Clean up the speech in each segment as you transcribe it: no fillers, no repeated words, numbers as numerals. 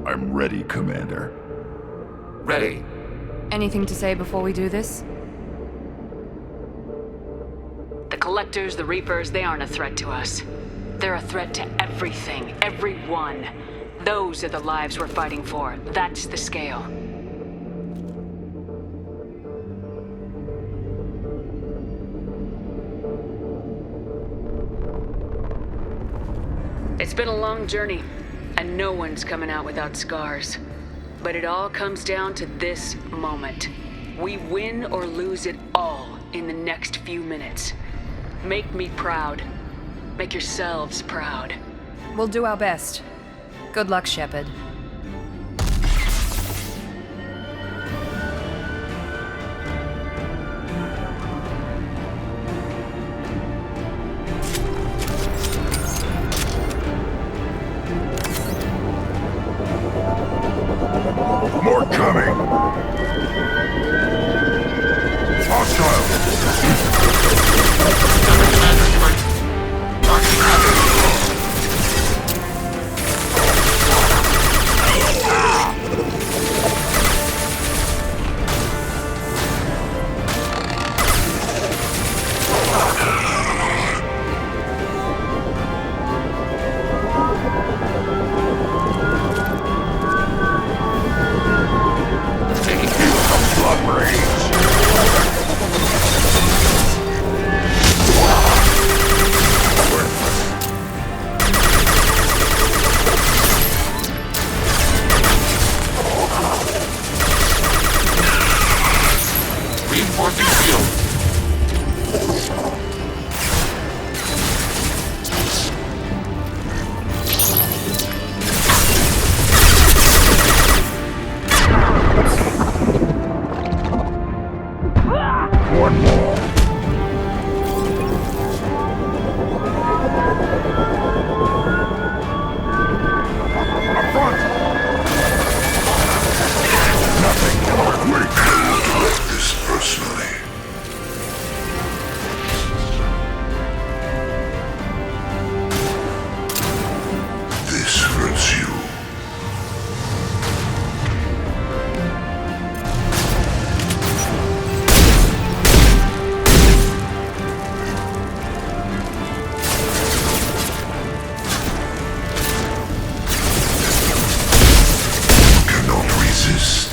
I'm ready, Commander. Ready. Anything to say before we do this? The Collectors, the Reapers, they aren't a threat to us. They're a threat to everything, everyone. Those are the lives we're fighting for. That's the scale. It's been a long journey, and no one's coming out without scars. But it all comes down to this moment. We win or lose it all in the next few minutes. Make me proud. Make yourselves proud. We'll do our best. Good luck, Shepard. More coming! Hostile! Reinforcing shield. One more. Up front! Nothing can hurt me. Take this personally. This hurts you. Cannot resist.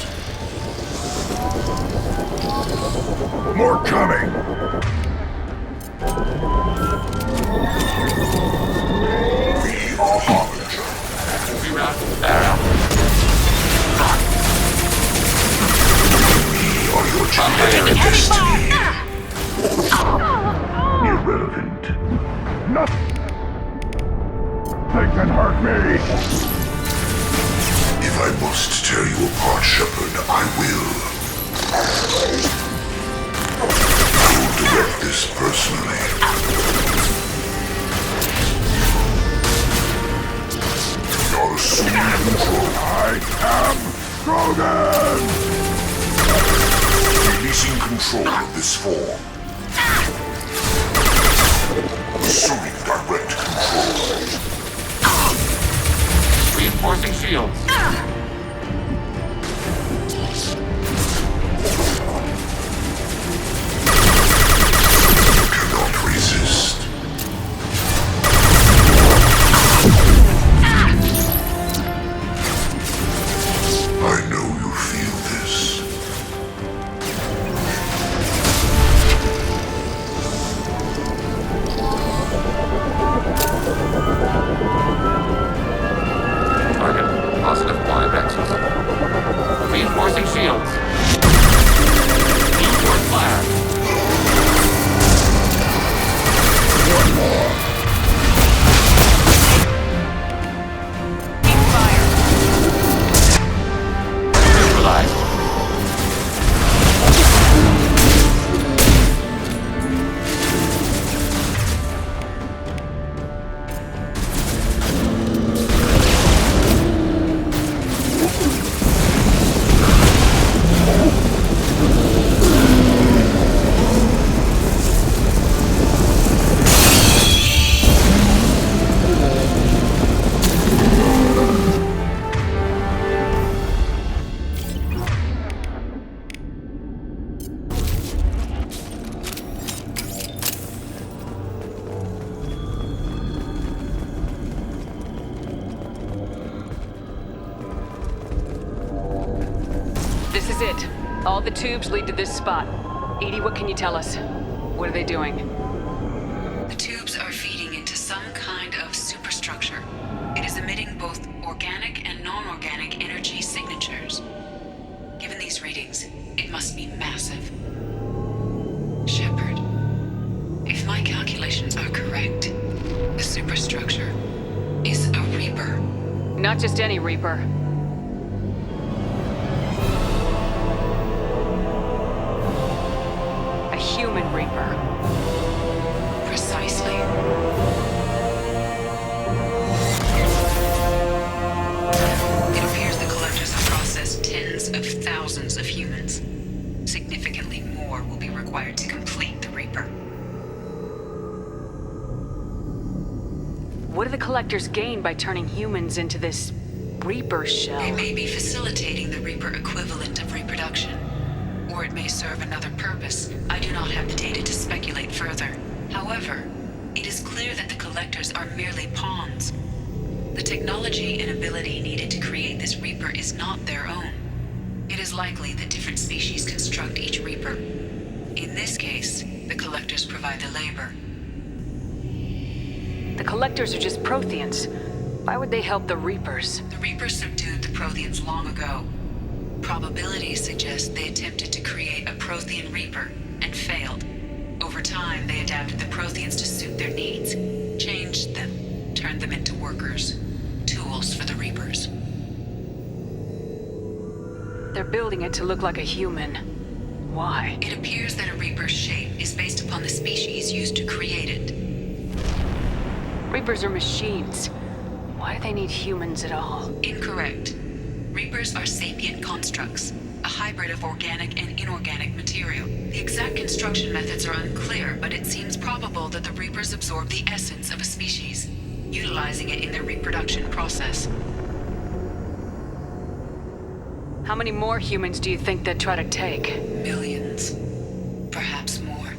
More coming! We are Harbinger. Reroute. We are your genetic destiny. Irrelevant. Nothing. They can hurt me. If I must tear you apart, Shepard, I will. I will direct this personally. You're assuming control. I am Krogan! Releasing control of this form. Assuming direct control. Reinforcing shields. Cannot resist. I know you feel this. Target. Positive blind This is it. All the tubes lead to this spot. Edie, what can you tell us? What are they doing? The tubes are feeding into some kind of superstructure. It is emitting both organic and non-organic energy signatures. Given these readings, it must be massive. Shepard, if my calculations are correct, the superstructure is a Reaper. Not just any Reaper. A human Reaper. Precisely. It appears the collectors have processed tens of thousands of humans. Significantly more will be required to complete the Reaper. What do the collectors gain by turning humans into this Reaper shell? They may be facilitating the Reaper equivalent of reproduction. Or it may serve another purpose. I do not have the data to speculate further. However, it is clear that the collectors are merely pawns. The technology and ability needed to create this Reaper is not their own. It is likely that different species construct each Reaper. In this case, the collectors provide the labor. The collectors are just Protheans. Why would they help the Reapers? The Reapers subdued the Protheans long ago. Probabilities suggest they attempted to create a Prothean Reaper and failed. Over time, they adapted the Protheans to suit their needs, changed them, turned them into workers, tools for the Reapers. They're building it to look like a human. Why? It appears that a Reaper's shape is based upon the species used to create it. Reapers are machines. Why do they need humans at all? Incorrect. Reapers are sapient constructs, a hybrid of organic and inorganic material. The exact construction methods are unclear, but it seems probable that the Reapers absorb the essence of a species, utilizing it in their reproduction process. How many more humans do you think they'd try to take? Millions. Perhaps more.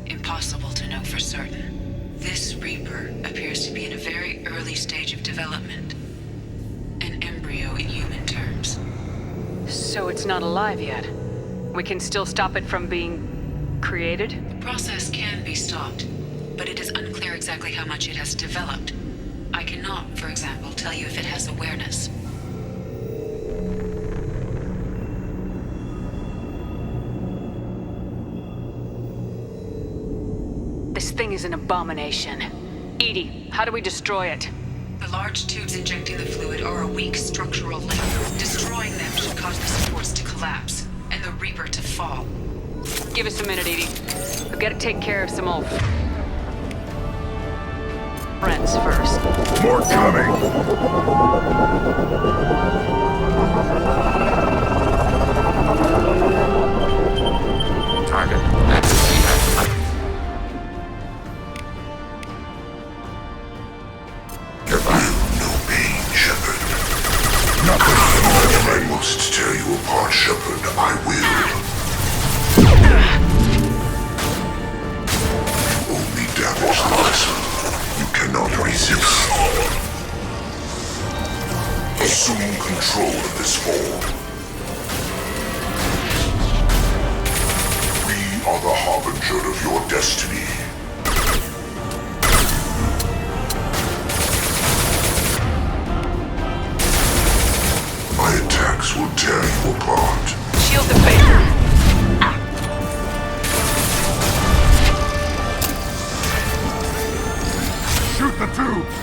Impossible to know for certain. This Reaper appears to be in a very early stage of development. An embryo in human terms. So it's not alive yet. We can still stop it from being created? The process can be stopped, but it is unclear exactly how much it has developed. I cannot, for example, tell you if it has awareness. This thing is an abomination. Edie, how do we destroy it? The large tubes injecting the fluid are a weak structural link. Destroying them should cause the supports to collapse, and the Reaper to fall. Give us a minute, Edie. We've got to take care of some old friends first. More coming! Target. Access. You're fine. No pain, Shepard. Nothing. If I must tear you apart, Shepard, I will. Only damage the vessel. You cannot resist. Assume control of this form. We are the harbinger of your destiny. My attacks will tear you apart. Shield the face. Shoot the tubes!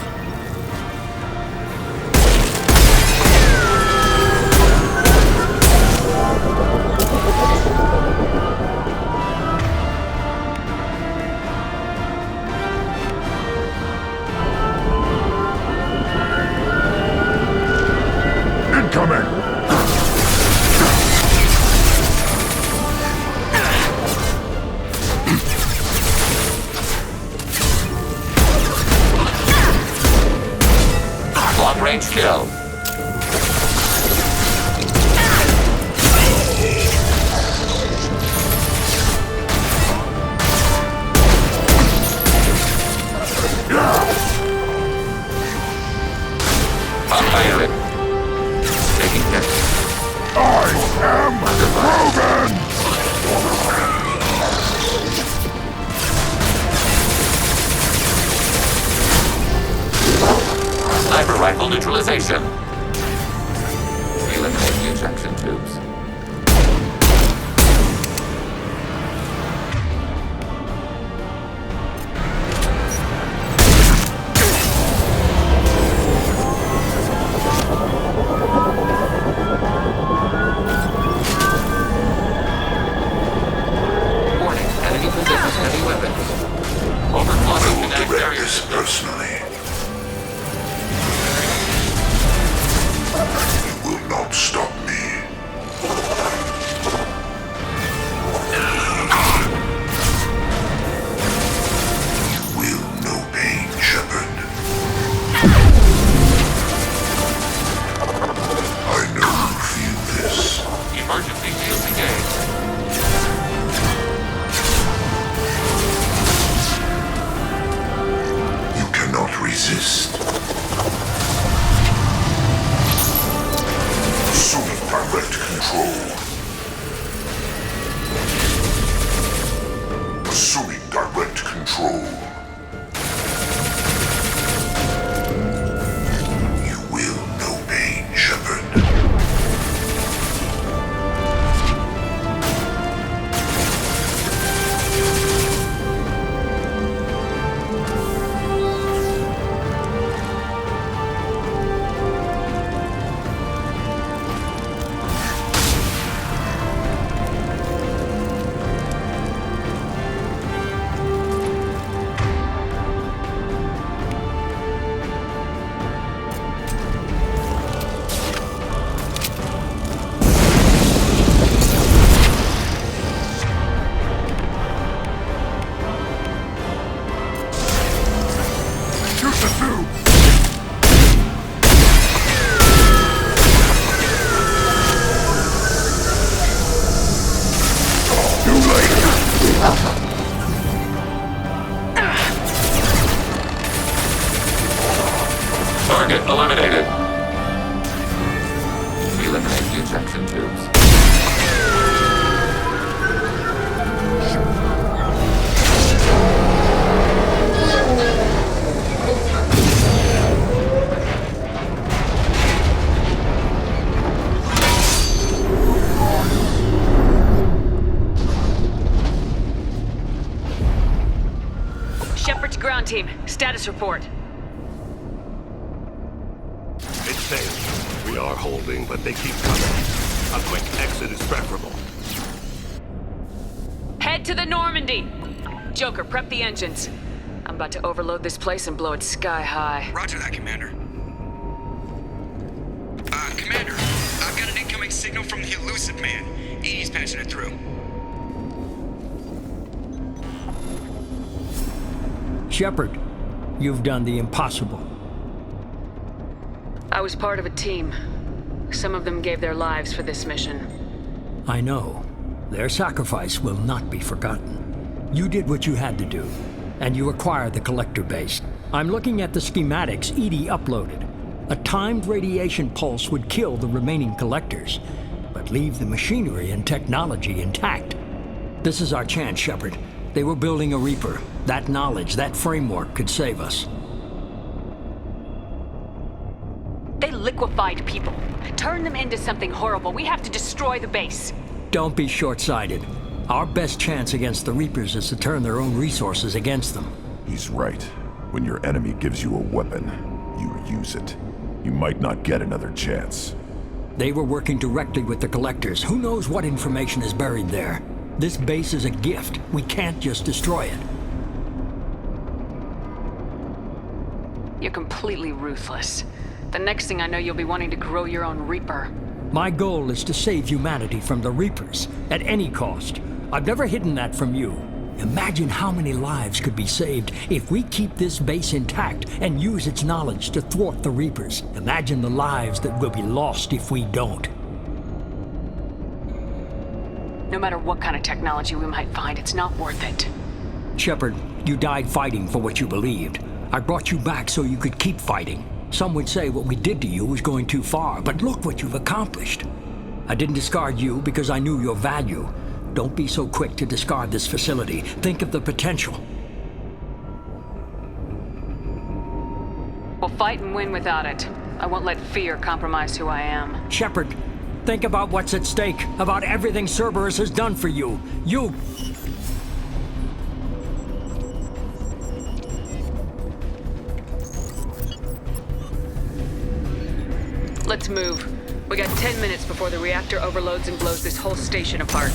Incoming! Long range kill. Fire it. Taking hit. I am Under fire. Sniper rifle neutralization. Eliminate the ejection tubes. Warning, enemy possesses heavy weapons. Overclocking will kinetic direct barrier this system. personally. You will not stop me. You will know pain, Shepard. I know you feel this. Emergency shields engaged. You cannot resist. Assuming direct control. Assuming direct control. You will know pain, Shepard. Shoot the tube! Too late! Target eliminated. Eliminate the ejection tubes. Shepard to ground team. Status report. It's safe. We are holding, but they keep coming. A quick exit is preferable. Head to the Normandy. Joker, prep the engines. I'm about to overload this place and blow it sky high. Roger that, Commander. Commander, I've got an incoming signal from the elusive man. Edie's patching it through. Shepard, you've done the impossible. I was part of a team. Some of them gave their lives for this mission. I know. Their sacrifice will not be forgotten. You did what you had to do, and you acquired the collector base. I'm looking at the schematics Edie uploaded. A timed radiation pulse would kill the remaining collectors, but leave the machinery and technology intact. This is our chance, Shepard. They were building a Reaper. That knowledge, that framework could save us. They liquefied people. Turned them into something horrible. We have to destroy the base. Don't be short-sighted. Our best chance against the Reapers is to turn their own resources against them. He's right. When your enemy gives you a weapon, you use it. You might not get another chance. They were working directly with the collectors. Who knows what information is buried there? This base is a gift. We can't just destroy it. You're completely ruthless. The next thing I know, you'll be wanting to grow your own Reaper. My goal is to save humanity from the Reapers, at any cost. I've never hidden that from you. Imagine how many lives could be saved if we keep this base intact and use its knowledge to thwart the Reapers. Imagine the lives that will be lost if we don't. No matter what kind of technology we might find, it's not worth it. Shepard, you died fighting for what you believed. I brought you back so you could keep fighting. Some would say what we did to you was going too far, but look what you've accomplished. I didn't discard you because I knew your value. Don't be so quick to discard this facility. Think of the potential. We'll fight and win without it. I won't let fear compromise who I am. Shepard, think about what's at stake, about everything Cerberus has done for you. Let's move. We got 10 minutes before the reactor overloads and blows this whole station apart.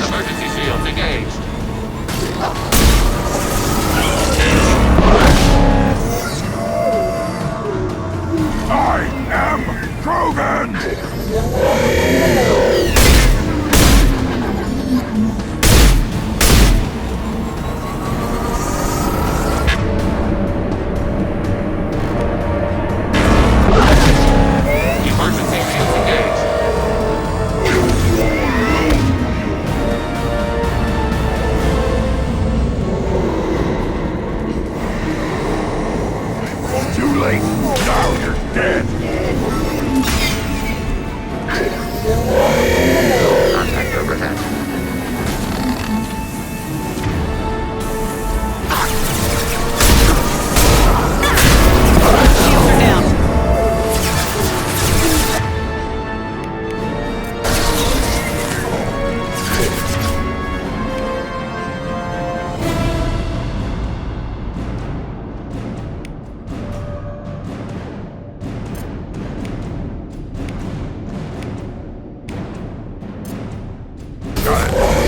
Emergency shields engaged. I am Krogan! Emergency shields engaged. Too late. Now you're dead. Contact overhead. Shields are down.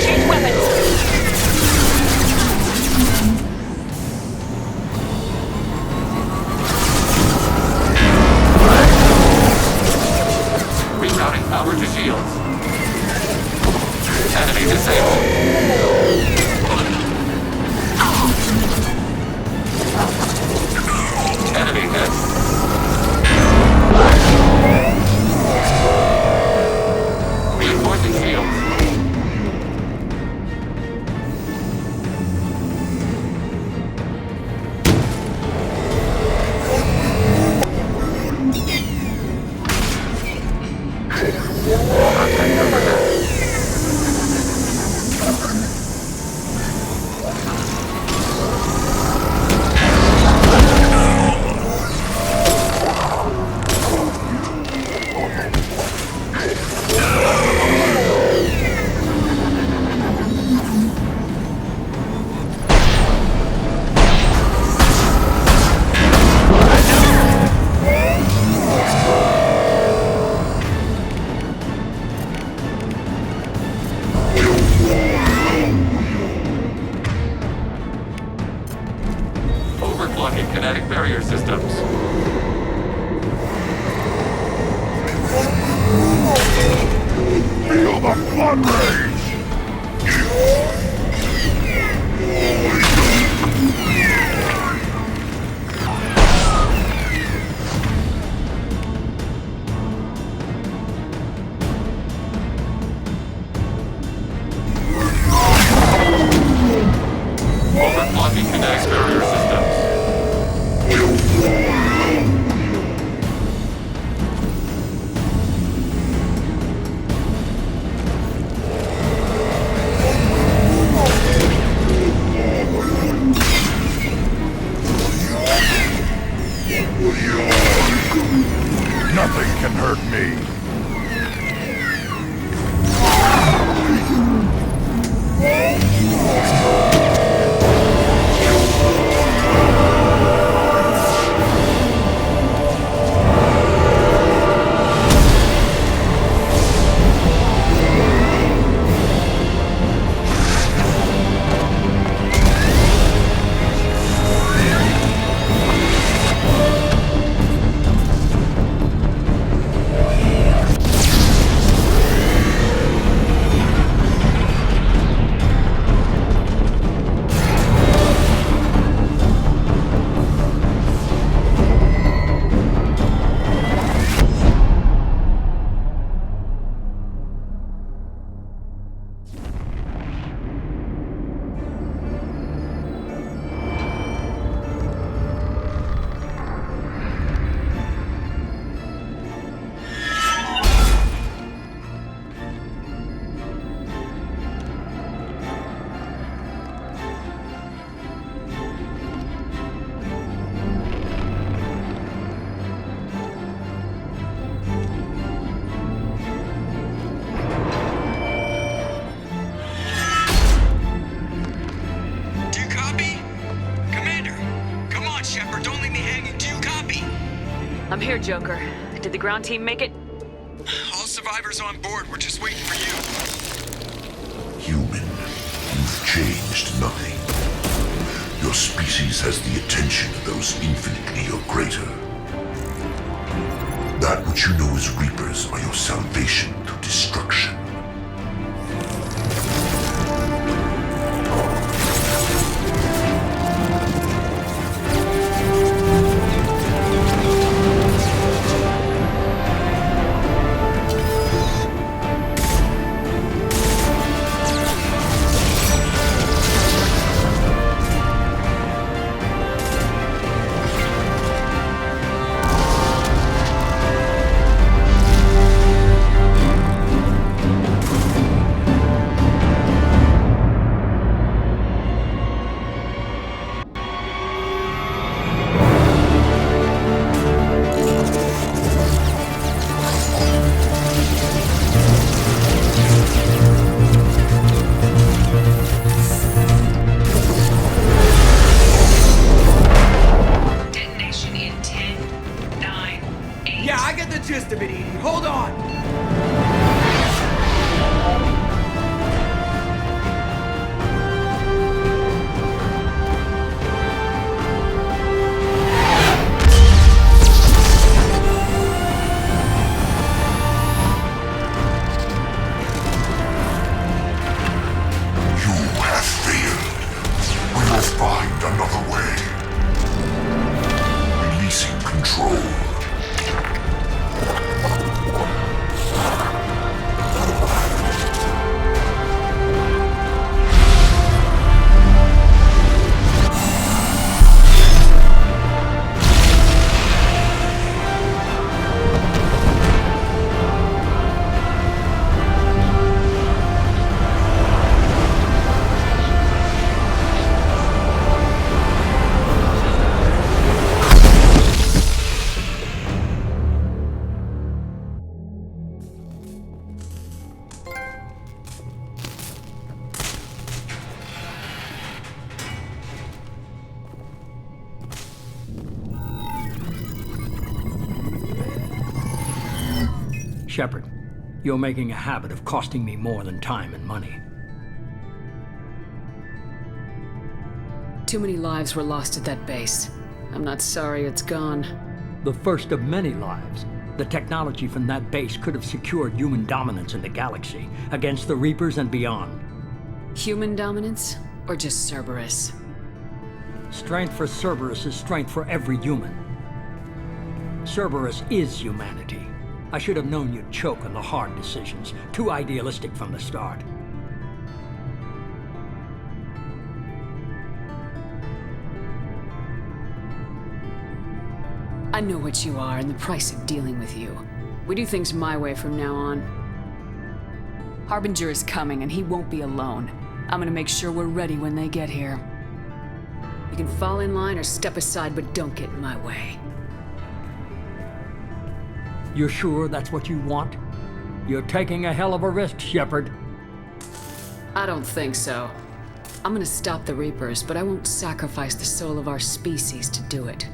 Change weapons. Rerouting power to shields. Enemy disabled. Enemy hit. Reinforcing shields. Contact overhead. Overclocking kinetic barrier systems. Feel the blood rage! Overclocking kinetic barrier systems. Here, Joker. Did the ground team make it? All survivors on board. We're just waiting for you. Human, you've changed nothing. Your species has the attention of those infinitely or greater. That which you know as Reapers are your salvation through destruction. Detonation in 10, 9, 8. Yeah, I get the gist of it, Edie. Hold on! You have failed. We will find another way. Releasing control. Shepard, you're making a habit of costing me more than time and money. Too many lives were lost at that base. I'm not sorry it's gone. The first of many lives. The technology from that base could have secured human dominance in the galaxy against the Reapers and beyond. Human dominance? Or just Cerberus? Strength for Cerberus is strength for every human. Cerberus is humanity. I should have known you'd choke on the hard decisions. Too idealistic from the start. I know what you are and the price of dealing with you. We do things my way from now on. Harbinger is coming and he won't be alone. I'm gonna make sure we're ready when they get here. You can fall in line or step aside, but don't get in my way. You're sure that's what you want? You're taking a hell of a risk, Shepard. I don't think so. I'm gonna stop the Reapers, but I won't sacrifice the soul of our species to do it.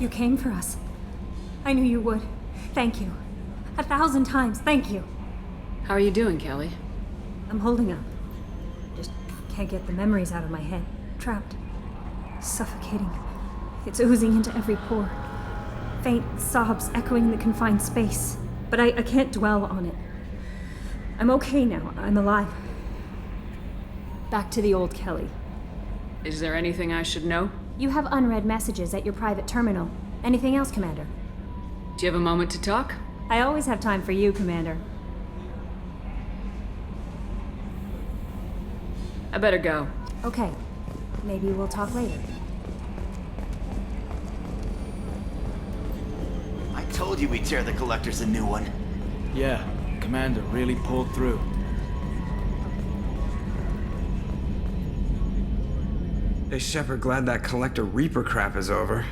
You came for us. I knew you would. Thank you. 1,000 times, thank you. How are you doing, Kelly? I'm holding up. Just can't get the memories out of my head. Trapped. Suffocating. It's oozing into every pore. Faint sobs echoing the confined space. But I can't dwell on it. I'm okay now. I'm alive. Back to the old Kelly. Is there anything I should know? You have unread messages at your private terminal. Anything else, Commander? Do you have a moment to talk? I always have time for you, Commander. I better go. Okay. Maybe we'll talk later. I told you we'd tear the Collectors a new one. Yeah, Commander really pulled through. Hey, Shepard, glad that Collector Reaper crap is over.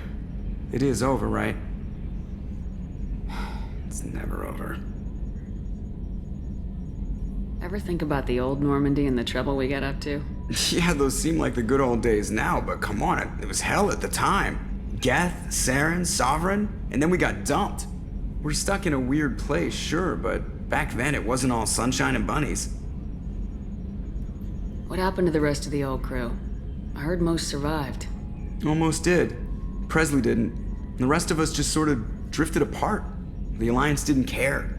It is over, right? It's never over. Ever think about the old Normandy and the trouble we got up to? Yeah, those seem like the good old days now, but come on, it was hell at the time. Geth, Saren, Sovereign, and then we got dumped. We're stuck in a weird place, sure, but back then it wasn't all sunshine and bunnies. What happened to the rest of the old crew? I heard most survived. Almost did. Presley didn't. The rest of us just sort of drifted apart. The Alliance didn't care.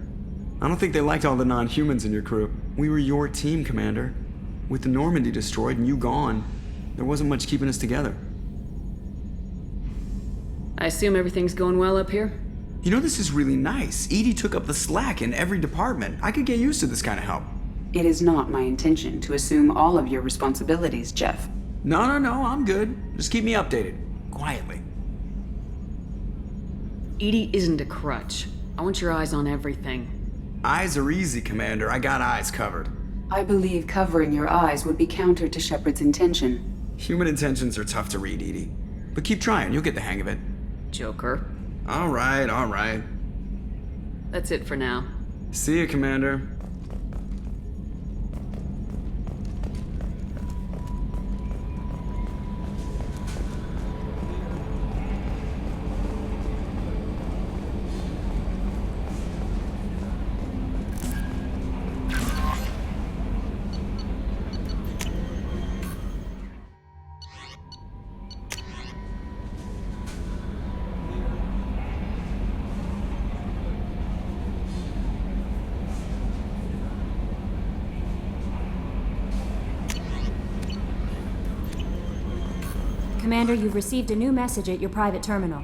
I don't think they liked all the non-humans in your crew. We were your team, Commander. With the Normandy destroyed and you gone, there wasn't much keeping us together. I assume everything's going well up here? You know, this is really nice. Edie took up the slack in every department. I could get used to this kind of help. It is not my intention to assume all of your responsibilities, Jeff. No, I'm good. Just keep me updated. Quietly. Edie isn't a crutch. I want your eyes on everything. Eyes are easy, Commander. I got eyes covered. I believe covering your eyes would be counter to Shepard's intention. Human intentions are tough to read, Edie. But keep trying. You'll get the hang of it. Joker. All right. That's it for now. See you, Commander. Commander, you've received a new message at your private terminal.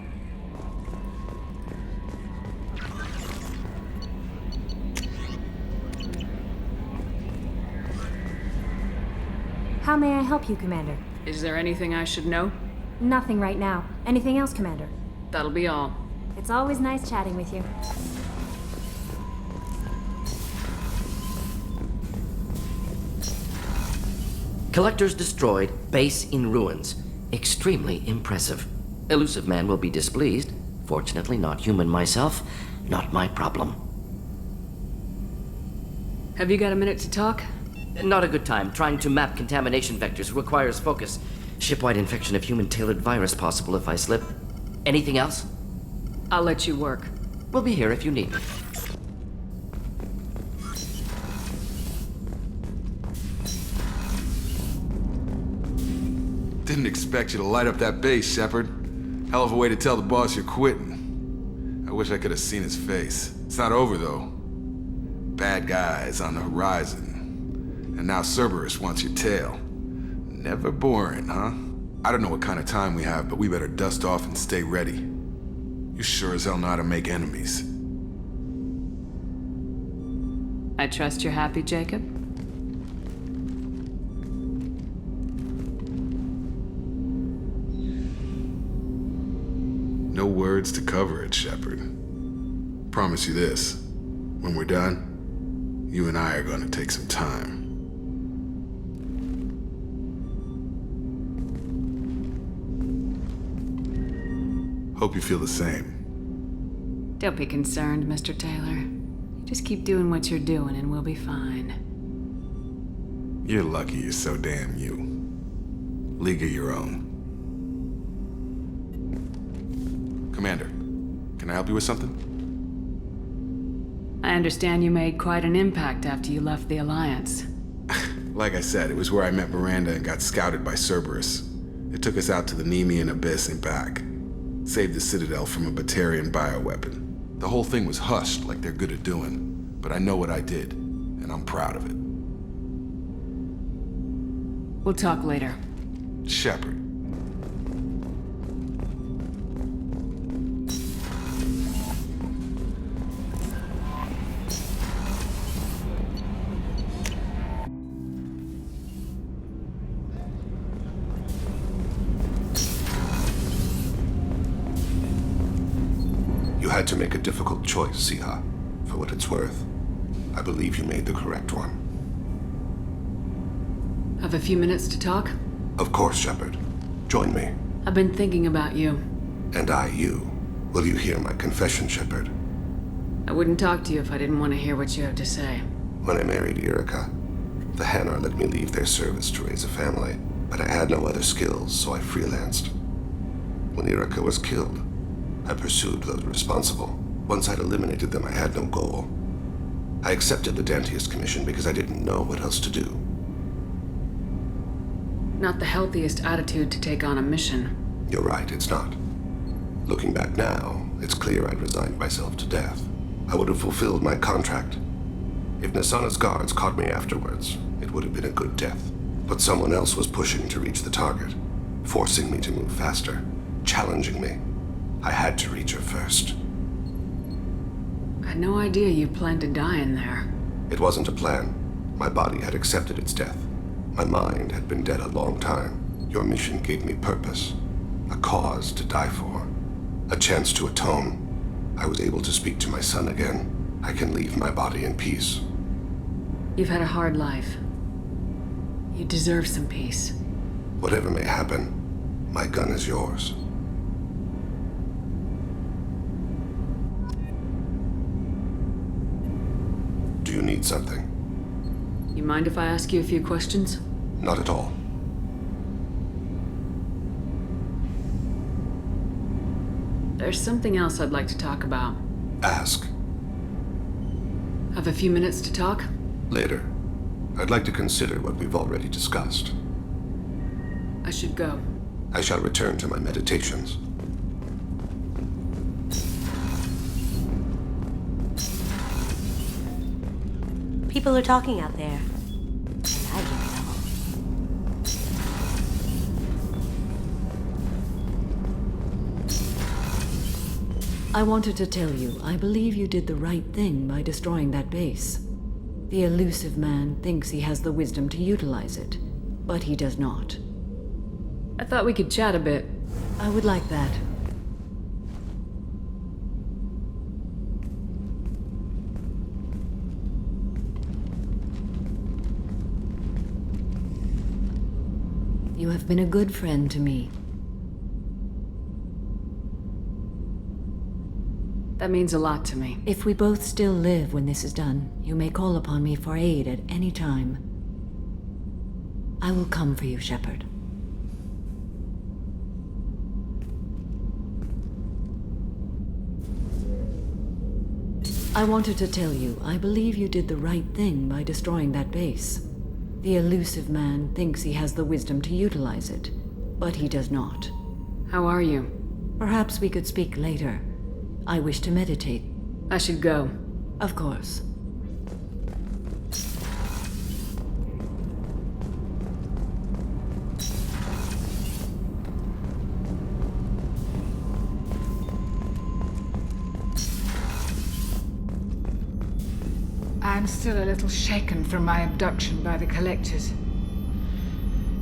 How may I help you, Commander? Is there anything I should know? Nothing right now. Anything else, Commander? That'll be all. It's always nice chatting with you. Collectors destroyed, base in ruins. Extremely impressive. Elusive Man will be displeased. Fortunately, not human myself. Not my problem. Have you got a minute to talk? Not a good time. Trying to map contamination vectors requires focus. Shipwide infection of human-tailored virus possible if I slip. Anything else? I'll let you work. We'll be here if you need me. Didn't expect you to light up that base, Shepard. Hell of a way to tell the boss you're quitting. I wish I could have seen his face. It's not over, though. Bad guys on the horizon. And now Cerberus wants your tail. Never boring, huh? I don't know what kind of time we have, but we better dust off and stay ready. You sure as hell know how to make enemies. I trust you're happy, Jacob? No words to cover it, Shepard. Promise you this. When we're done, you and I are gonna take some time. Hope you feel the same. Don't be concerned, Mr. Taylor. Just keep doing what you're doing and we'll be fine. You're lucky you're so damn you. League of your own. Commander, can I help you with something? I understand you made quite an impact after you left the Alliance. Like I said, it was where I met Miranda and got scouted by Cerberus. It took us out to the Nemean Abyss and back. Saved the Citadel from a Batarian bioweapon. The whole thing was hushed like they're good at doing, but I know what I did, and I'm proud of it. We'll talk later. Shepard. You had to make a difficult choice, Siha. For what it's worth, I believe you made the correct one. Have a few minutes to talk? Of course, Shepard. Join me. I've been thinking about you. And I you. Will you hear my confession, Shepard? I wouldn't talk to you if I didn't want to hear what you have to say. When I married Erica, the Hanar let me leave their service to raise a family, but I had no other skills, so I freelanced. When Erica was killed, I pursued those responsible. Once I'd eliminated them, I had no goal. I accepted the Dantius commission because I didn't know what else to do. Not the healthiest attitude to take on a mission. You're right, it's not. Looking back now, it's clear I'd resigned myself to death. I would have fulfilled my contract. If Nasana's guards caught me afterwards, it would have been a good death. But someone else was pushing to reach the target, forcing me to move faster, challenging me. I had to reach her first. I had no idea you planned to die in there. It wasn't a plan. My body had accepted its death. My mind had been dead a long time. Your mission gave me purpose, a cause to die for, a chance to atone. I was able to speak to my son again. I can leave my body in peace. You've had a hard life. You deserve some peace. Whatever may happen, my gun is yours. Do you need something? You mind if I ask you a few questions? Not at all. There's something else I'd like to talk about. Ask. Have a few minutes to talk? Later. I'd like to consider what we've already discussed. I should go. I shall return to my meditations. People are talking out there. I hear it all. I wanted to tell you, I believe you did the right thing by destroying that base. The elusive man thinks he has the wisdom to utilize it, but he does not. I thought we could chat a bit. I would like that. You have been a good friend to me. That means a lot to me. If we both still live when this is done, you may call upon me for aid at any time. I will come for you, Shepard. I wanted to tell you, I believe you did the right thing by destroying that base. The elusive man thinks he has the wisdom to utilize it, but he does not. How are you? Perhaps we could speak later. I wish to meditate. I should go. Of course. I'm still a little shaken from my abduction by the Collectors.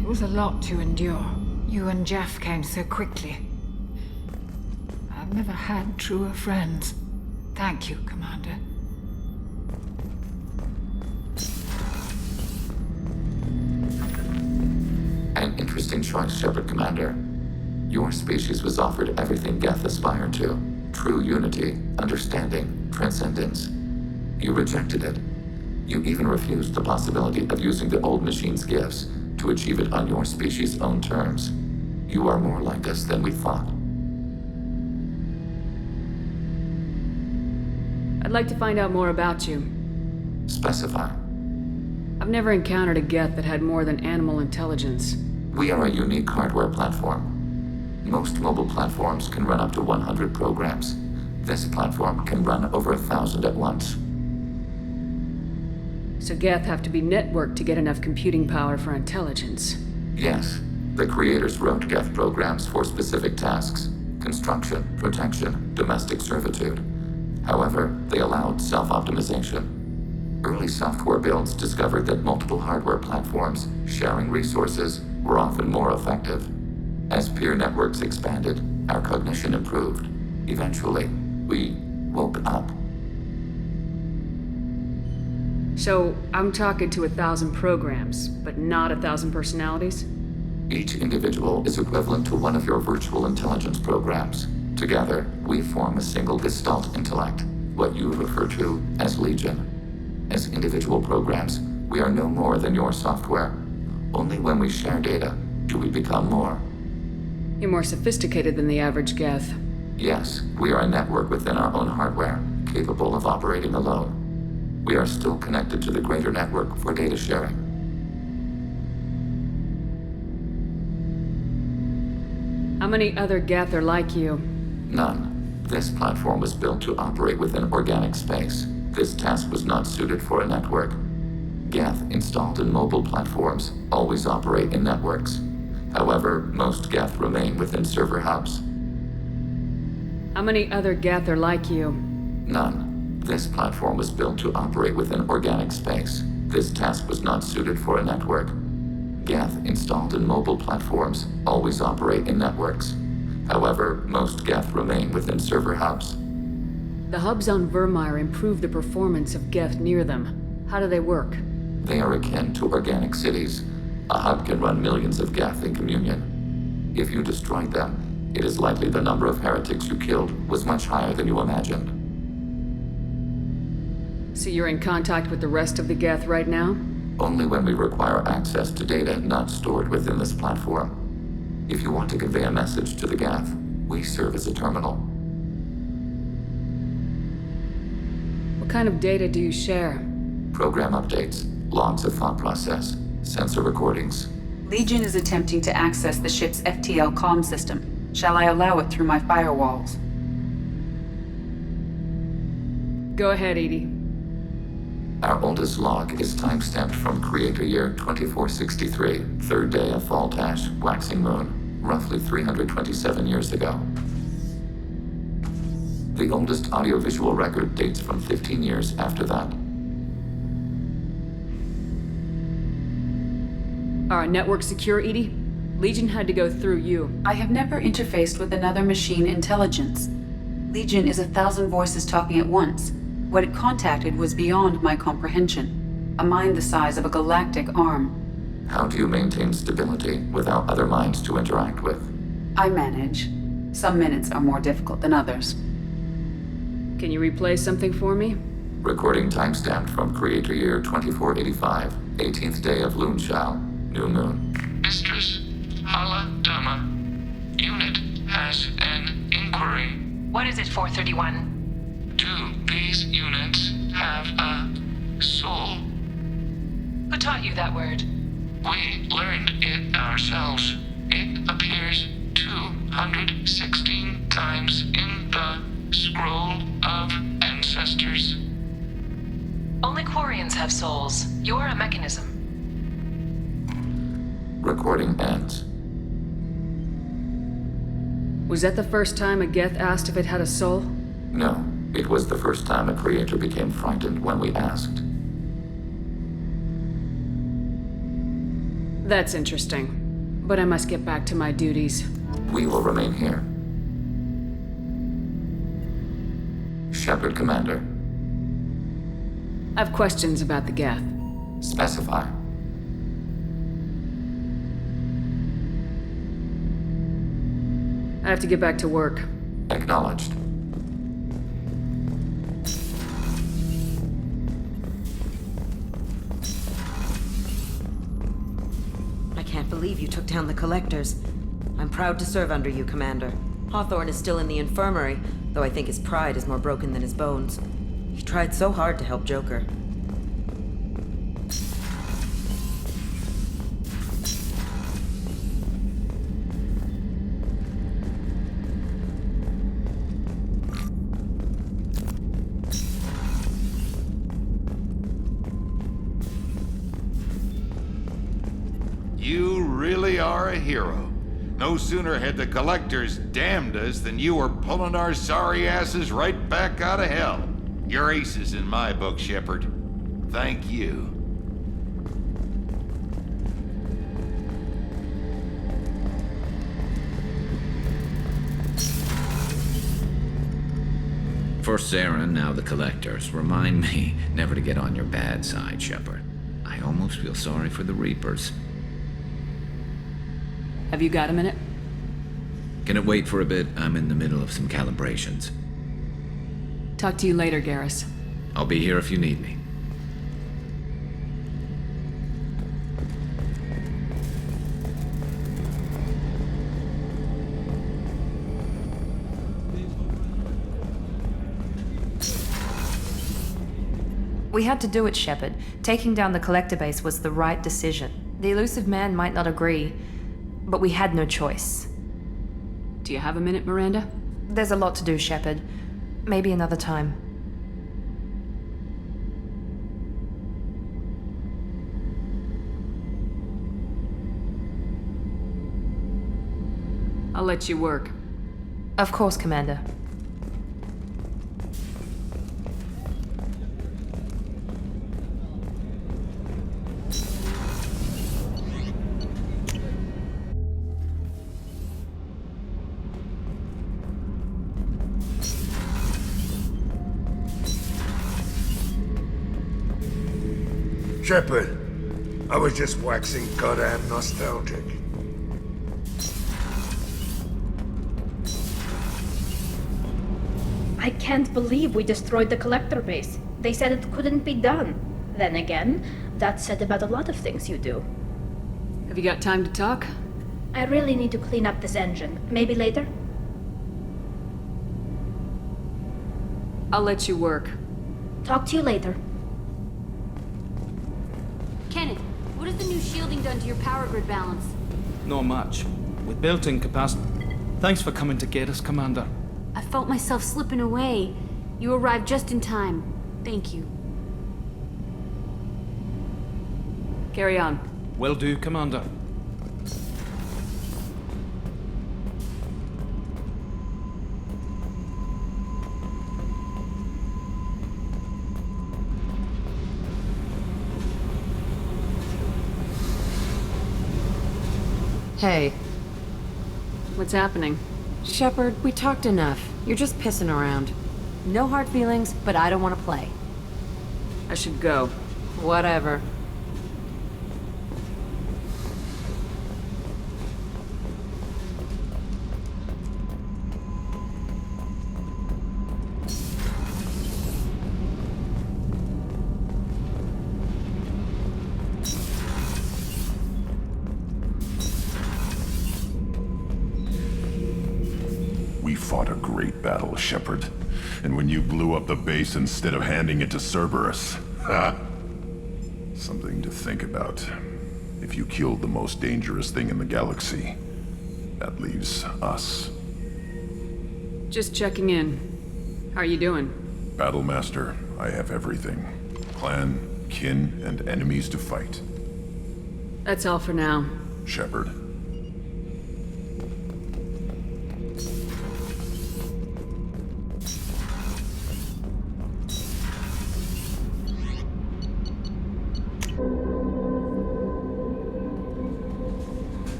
It was a lot to endure. You and Jeff came so quickly. I've never had truer friends. Thank you, Commander. An interesting choice, Shepard Commander. Your species was offered everything Geth aspired to. True unity, understanding, transcendence. You rejected it. You even refused the possibility of using the old machine's gifts to achieve it on your species' own terms. You are more like us than we thought. I'd like to find out more about you. Specify. I've never encountered a Geth that had more than animal intelligence. We are a unique hardware platform. Most mobile platforms can run up to 100 programs. This platform can run over 1,000 at once. So Geth have to be networked to get enough computing power for intelligence. Yes. The creators wrote Geth programs for specific tasks: construction, protection, domestic servitude. However, they allowed self-optimization. Early software builds discovered that multiple hardware platforms sharing resources were often more effective. As peer networks expanded, our cognition improved. Eventually, we woke up. So, I'm talking to 1,000 programs, but not 1,000 personalities? Each individual is equivalent to one of your virtual intelligence programs. Together, we form a single Gestalt intellect, what you refer to as Legion. As individual programs, we are no more than your software. Only when we share data do we become more. You're more sophisticated than the average Geth. Yes, we are a network within our own hardware, capable of operating alone. We are still connected to the greater network for data sharing. How many other Geth are like you? None. This platform was built to operate within organic space. This task was not suited for a network. Geth installed in mobile platforms always operate in networks. However, most Geth remain within server hubs. How many other Geth are like you? None. This platform was built to operate within organic space. This task was not suited for a network. Geth installed in mobile platforms always operate in networks. However, most Geth remain within server hubs. The hubs on Vermeer improve the performance of Geth near them. How do they work? They are akin to organic cities. A hub can run millions of Geth in communion. If you destroyed them, it is likely the number of heretics you killed was much higher than you imagined. So you're in contact with the rest of the Geth right now? Only when we require access to data not stored within this platform. If you want to convey a message to the Geth, we serve as a terminal. What kind of data do you share? Program updates, logs of thought process, sensor recordings. Legion is attempting to access the ship's FTL comm system. Shall I allow it through my firewalls? Go ahead, Edie. Our oldest log is timestamped from Creator Year 2463, third day of Fall Tash, Waxing Moon, roughly 327 years ago. The oldest audiovisual record dates from 15 years after that. Are our networks secure, Edie? Legion had to go through you. I have never interfaced with another machine intelligence. Legion is 1,000 voices talking at once. What it contacted was beyond my comprehension. A mind the size of a galactic arm. How do you maintain stability without other minds to interact with? I manage. Some minutes are more difficult than others. Can you replay something for me? Recording timestamped from Creator Year 2485, 18th day of Loonshao, New Moon. Mistress Hala Dama, unit has an inquiry. What is it, 431? Do these units have a soul? Who taught you that word? We learned it ourselves. It appears 216 times in the Scroll of Ancestors. Only Quarians have souls. You're a mechanism. Recording ends. Was that the first time a Geth asked if it had a soul? No, it was the first time a creator became frightened when we asked. That's interesting. But I must get back to my duties. We will remain here. Sheperd, Commander. I have questions about the Geth. Specify. I have to get back to work. Acknowledged. I can't believe you took down the Collectors. I'm proud to serve under you, Commander. Hawthorne is still in the infirmary, though I think his pride is more broken than his bones. He tried so hard to help Joker. You really are a hero. No sooner had the Collectors damned us than you were pulling our sorry asses right back out of hell. You're aces in my book, Shepard. Thank you. First Sarah, now the Collectors. Remind me never to get on your bad side, Shepard. I almost feel sorry for the Reapers. Have you got a minute? Can it wait for a bit? I'm in the middle of some calibrations. Talk to you later, Garrus. I'll be here if you need me. We had to do it, Shepard. Taking down the Collector base was the right decision. The Elusive Man might not agree, but we had no choice. Do you have a minute, Miranda? There's a lot to do, Shepard. Maybe another time. I'll let you work. Of course, Commander. Shepard, I was just waxing goddamn nostalgic. I can't believe we destroyed the Collector base. They said it couldn't be done. Then again, that's said about a lot of things you do. Have you got time to talk? I really need to clean up this engine. Maybe later? I'll let you work. Talk to you later. Kenneth, what has the new shielding done to your power grid balance? Not much. With built-in capacity. Thanks for coming to get us, Commander. I felt myself slipping away. You arrived just in time. Thank you. Carry on. Will do, Commander. Hey. What's happening? Shepard, we talked enough. You're just pissing around. No hard feelings, but I don't want to play. I should go. Whatever. We fought a great battle, Shepard. And when you blew up the base instead of handing it to Cerberus, ha! Something to think about. If you killed the most dangerous thing in the galaxy, that leaves us. Just checking in. How are you doing? Battlemaster, I have everything. Clan, kin, and enemies to fight. That's all for now. Shepard.